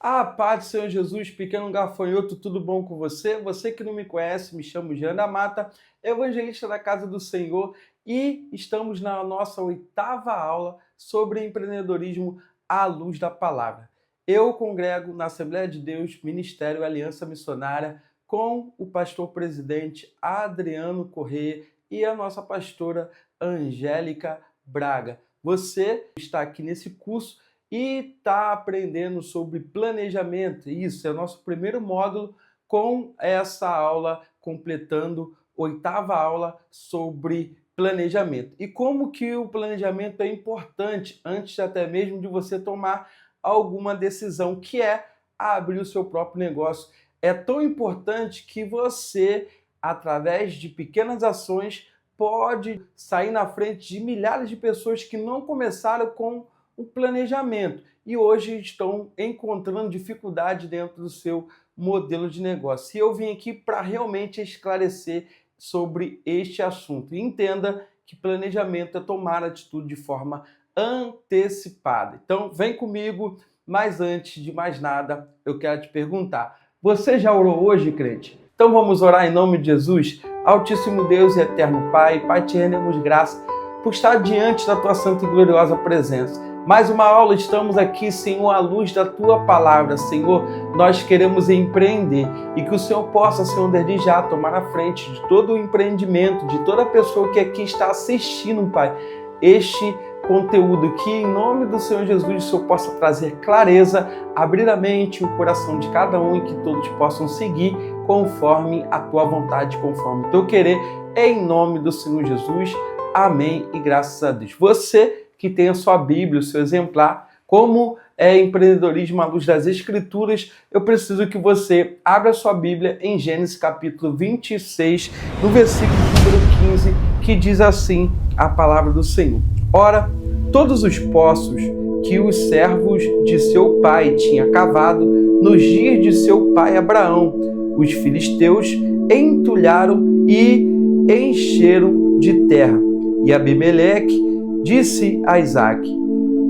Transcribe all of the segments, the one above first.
A paz do Senhor Jesus, pequeno gafanhoto, tudo bom com você? Você que não me conhece, me chamo Jean da Mata, evangelista da Casa do Senhor, e estamos na nossa 8ª aula sobre empreendedorismo à luz da palavra. Eu congrego na Assembleia de Deus, Ministério Aliança Missionária, com o pastor presidente Adriano Corrêa e a nossa pastora Angélica Braga. Você está aqui nesse curso e está aprendendo sobre planejamento. Isso é o nosso primeiro módulo, com essa aula completando 8ª aula sobre planejamento. E como que o planejamento é importante antes até mesmo de você tomar alguma decisão, que é abrir o seu próprio negócio. É tão importante que você, através de pequenas ações, pode sair na frente de milhares de pessoas que não começaram com o planejamento e hoje estão encontrando dificuldade dentro do seu modelo de negócio. E eu vim aqui para realmente esclarecer sobre este assunto. E entenda que planejamento é tomar atitude de forma antecipada. Então, vem comigo, mas antes de mais nada, eu quero te perguntar: você já orou hoje, crente? Então vamos orar em nome de Jesus. Altíssimo Deus e eterno Pai, te rendemos graça por estar diante da tua santa e gloriosa presença. Mais uma aula, estamos aqui, Senhor, à luz da Tua Palavra. Senhor, nós queremos empreender e que o Senhor possa, Senhor, desde já tomar a frente de todo o empreendimento, de toda pessoa que aqui está assistindo, Pai, este conteúdo, que em nome do Senhor Jesus o Senhor possa trazer clareza, abrir a mente e o coração de cada um e que todos possam seguir conforme a Tua vontade, conforme o Teu querer, em nome do Senhor Jesus. Amém e graças a Deus. Você que tem a sua Bíblia, o seu exemplar, como é empreendedorismo à luz das Escrituras, eu preciso que você abra a sua Bíblia em Gênesis capítulo 26, no versículo número 15, que diz assim a palavra do Senhor: Ora, todos os poços que os servos de seu pai tinham cavado nos dias de seu pai Abraão, os filisteus entulharam e encheram de terra. E Abimeleque disse a Isaque: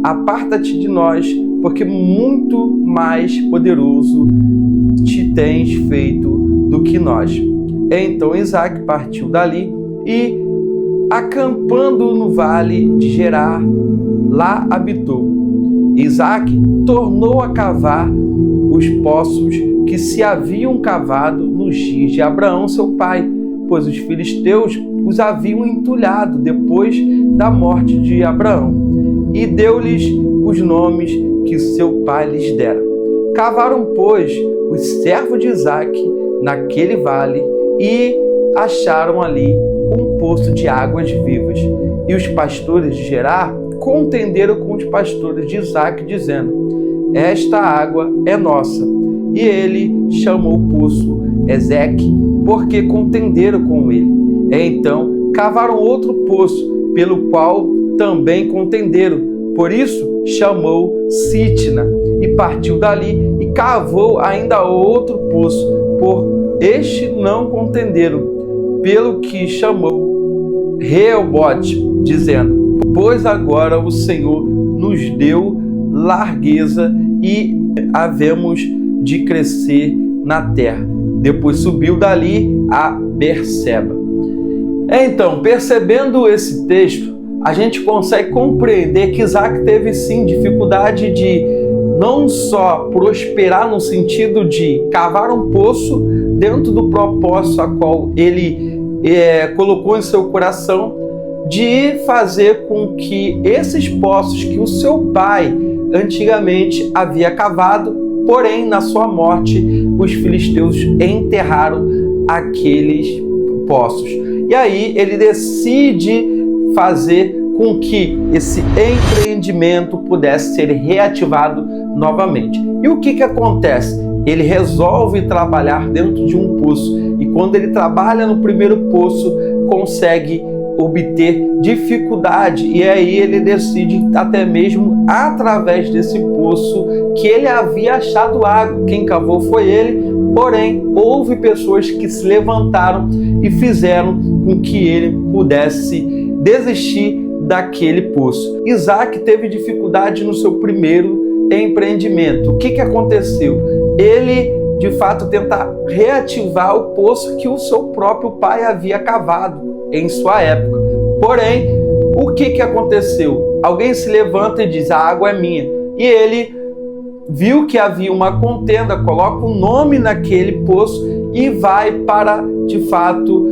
Aparta-te de nós, porque muito mais poderoso te tens feito do que nós. Então Isaque partiu dali e, acampando no vale de Gerar, lá habitou. Isaque tornou a cavar os poços que se haviam cavado nos dias de Abraão, seu pai, pois os filisteus os haviam entulhado depois da morte de Abraão, e deu-lhes os nomes que seu pai lhes dera. Cavaram, pois, os servos de Isaque naquele vale e acharam ali um poço de águas vivas. E os pastores de Gerar contenderam com os pastores de Isaque, dizendo: Esta água é nossa. E ele chamou o poço Ezeque, porque contenderam com ele. Então cavaram outro poço, pelo qual também contenderam. Por isso chamou Sitna, e partiu dali e cavou ainda outro poço. Por este não contenderam, pelo que chamou Reobote, dizendo: Pois agora o Senhor nos deu largueza e havemos de crescer na terra. Depois subiu dali a Berseba. Então, percebendo esse texto, a gente consegue compreender que Isaque teve sim dificuldade de não só prosperar no sentido de cavar um poço dentro do propósito a qual ele colocou em seu coração, de fazer com que esses poços que o seu pai antigamente havia cavado, porém na sua morte os filisteus enterraram aqueles poços. E aí ele decide fazer com que esse empreendimento pudesse ser reativado novamente. E o que acontece? Ele resolve trabalhar dentro de um poço, e quando ele trabalha no primeiro poço, consegue obter dificuldade, e aí ele decide, até mesmo através desse poço que ele havia achado água, quem cavou foi ele, porém houve pessoas que se levantaram e fizeram com que ele pudesse desistir daquele poço. Isaque teve dificuldade no seu primeiro empreendimento. O que aconteceu? Ele, de fato, tenta reativar o poço que o seu próprio pai havia cavado em sua época. Porém, o que aconteceu? Alguém se levanta e diz: a água é minha. E ele viu que havia uma contenda, coloca um nome naquele poço e vai para, de fato,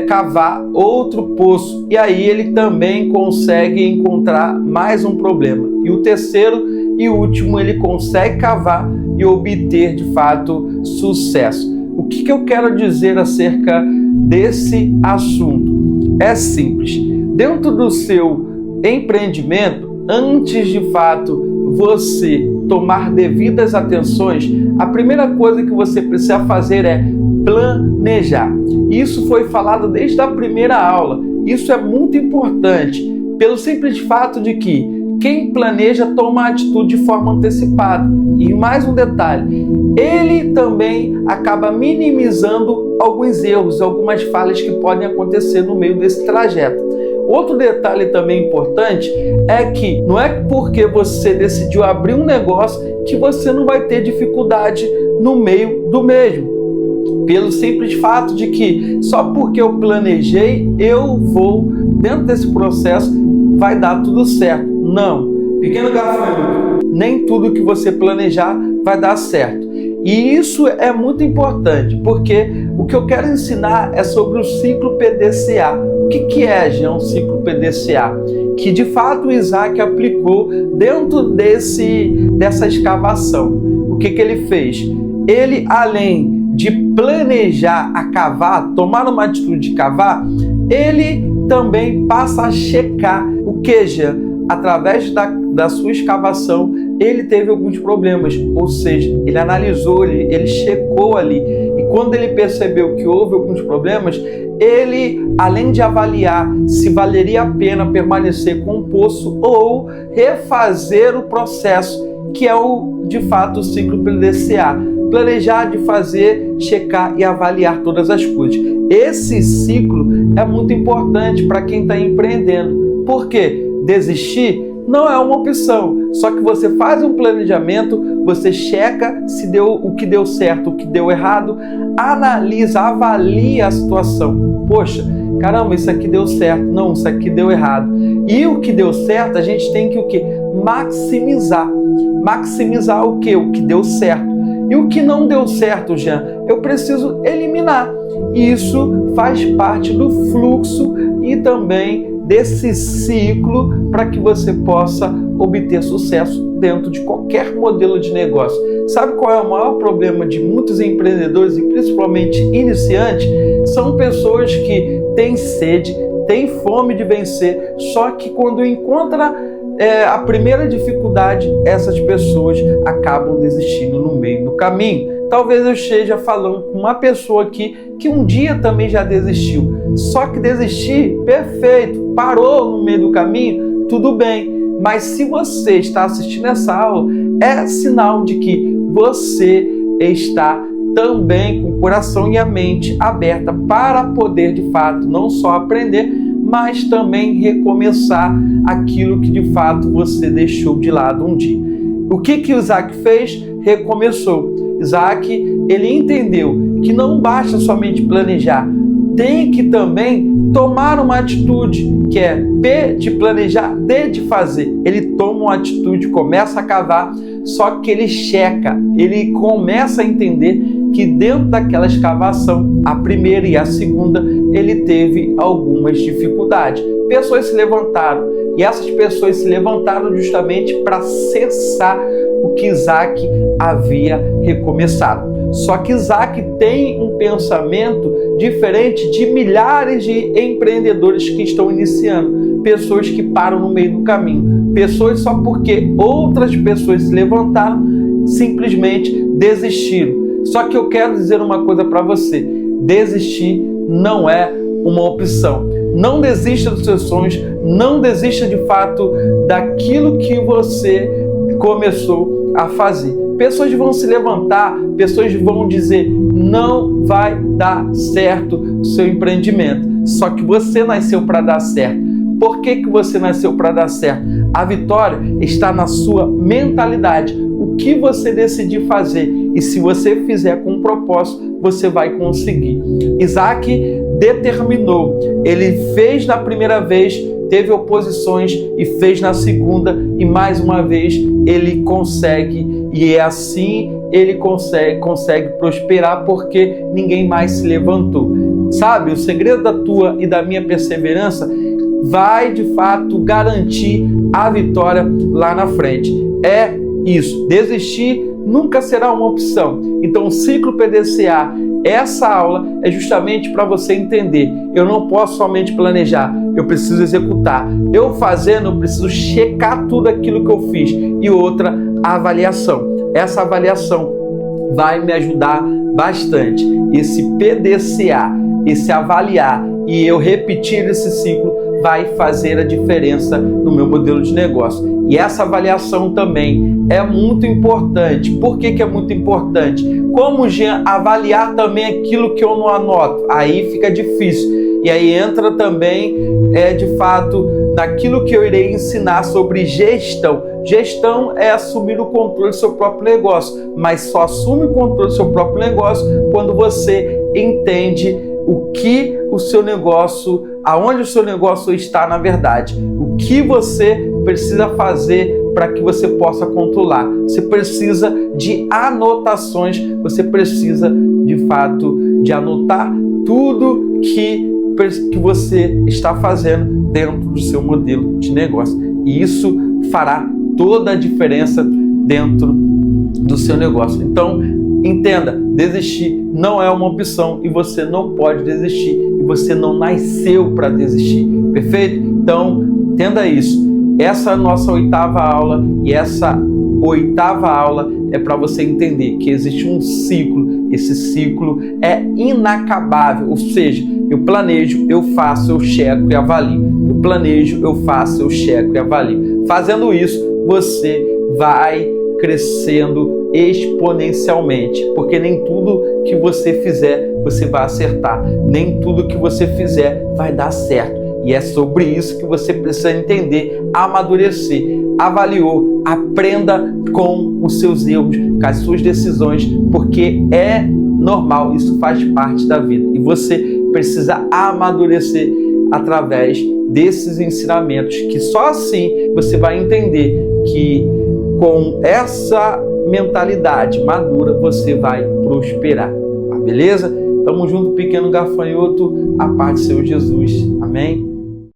cavar outro poço. E aí ele também consegue encontrar mais um problema. E o terceiro e último, ele consegue cavar e obter, de fato, sucesso. O que eu quero dizer acerca desse assunto? É simples. Dentro do seu empreendimento, antes de fato você tomar devidas atenções, a primeira coisa que você precisa fazer é planejar. Isso foi falado desde a primeira aula. Isso é muito importante, pelo simples fato de que quem planeja toma atitude de forma antecipada. E mais um detalhe, ele também acaba minimizando alguns erros, algumas falhas que podem acontecer no meio desse trajeto. Outro detalhe também importante é que não é porque você decidiu abrir um negócio que você não vai ter dificuldade no meio do mesmo. Pelo simples fato de que só porque eu planejei, eu vou, dentro desse processo, vai dar tudo certo. Não. Pequeno gafanhoto, nem tudo que você planejar vai dar certo. E isso é muito importante, porque o que eu quero ensinar é sobre o ciclo PDCA. O que é, Jean, um ciclo PDCA? Que de fato o Isaac aplicou dentro dessa escavação. O que ele fez? Ele, além de planejar a cavar, tomar uma atitude de cavar, ele também passa a checar o que, Jean? Através da sua escavação, ele teve alguns problemas, ou seja, ele analisou, ele checou ali. E quando ele percebeu que houve alguns problemas, ele, além de avaliar se valeria a pena permanecer com o poço ou refazer o processo, que é de fato o ciclo PDCA. Planejar, de fazer, checar e avaliar todas as coisas. Esse ciclo é muito importante para quem está empreendendo. Por quê? Desistir não é uma opção, só que você faz um planejamento, você checa se deu o que deu certo, o que deu errado, analisa, avalia a situação. Poxa, caramba, isso aqui deu certo, não, isso aqui deu errado. E o que deu certo, a gente tem que o quê? Maximizar. Maximizar o quê? O que deu certo. E o que não deu certo, Jean, eu preciso eliminar. E isso faz parte do fluxo e também desse ciclo para que você possa obter sucesso dentro de qualquer modelo de negócio. Sabe qual é o maior problema de muitos empreendedores e principalmente iniciantes? São pessoas que têm sede, têm fome de vencer, só que quando encontra a primeira dificuldade, essas pessoas acabam desistindo no meio do caminho. Talvez eu esteja falando com uma pessoa aqui que um dia também já desistiu. Só que desistir, perfeito, parou no meio do caminho, tudo bem. Mas se você está assistindo essa aula, é sinal de que você está também com o coração e a mente aberta para poder, de fato, não só aprender, mas também recomeçar aquilo que, de fato, você deixou de lado um dia. O que o Isaac fez? Recomeçou. Isaac, ele entendeu que não basta somente planejar, tem que também tomar uma atitude, que é P de planejar, D de fazer. Ele toma uma atitude, começa a cavar, só que ele checa, ele começa a entender que dentro daquela escavação, a primeira e a segunda, ele teve algumas dificuldades. Pessoas se levantaram, e essas pessoas se levantaram justamente para cessar o que Isaac havia recomeçado. Só que Isaac tem um pensamento diferente de milhares de empreendedores que estão iniciando, pessoas que param no meio do caminho, pessoas só porque outras pessoas se levantaram, simplesmente desistiram. Só que eu quero dizer uma coisa para você: desistir não é uma opção. Não desista dos seus sonhos, não desista de fato daquilo que você começou a fazer. Pessoas vão se levantar, pessoas vão dizer: não vai dar certo o seu empreendimento. Só que você nasceu para dar certo. Por que você nasceu para dar certo? A vitória está na sua mentalidade. O que você decidir fazer, e se você fizer com propósito, você vai conseguir. Isaac determinou, ele fez na primeira vez, teve oposições e fez na segunda, e mais uma vez ele consegue, e é assim ele consegue prosperar, porque ninguém mais se levantou. Sabe, o segredo da tua e da minha perseverança vai de fato garantir a vitória lá na frente. É isso, desistir nunca será uma opção. Então o ciclo PDCA, essa aula é justamente para você entender, eu não posso somente planejar, eu preciso executar. Eu fazendo, eu preciso checar tudo aquilo que eu fiz. E outra, a avaliação. Essa avaliação vai me ajudar bastante. Esse PDCA, esse avaliar e eu repetir esse ciclo vai fazer a diferença no meu modelo de negócio. E essa avaliação também é muito importante. Por que é muito importante? Como, Jean, avaliar também aquilo que eu não anoto? Aí fica difícil. E aí entra também, de fato, naquilo que eu irei ensinar sobre gestão. Gestão é assumir o controle do seu próprio negócio, mas só assume o controle do seu próprio negócio quando você entende o que o seu negócio, aonde o seu negócio está na verdade, o que você precisa fazer para que você possa controlar. Você precisa de anotações, você precisa de fato de anotar tudo que você está fazendo dentro do seu modelo de negócio. E isso fará toda a diferença dentro do seu negócio. Então, entenda, desistir não é uma opção e você não pode desistir e você não nasceu para desistir, perfeito? Então, entenda isso. Essa é a nossa 8ª aula e essa 8ª aula é para você entender que existe um ciclo. Esse ciclo é inacabável, ou seja, eu planejo, eu faço, eu checo e avalio. Eu planejo, eu faço, eu checo e avalio. Fazendo isso, você vai crescendo exponencialmente, porque nem tudo que você fizer você vai acertar, nem tudo que você fizer vai dar certo. E é sobre isso que você precisa entender, amadurecer. Avaliou, aprenda com os seus erros, com as suas decisões, porque é normal, isso faz parte da vida. E você precisa amadurecer através desses ensinamentos, que só assim você vai entender que com essa mentalidade madura você vai prosperar. Tá, beleza? Tamo junto, pequeno gafanhoto. A paz do Senhor Jesus. Amém?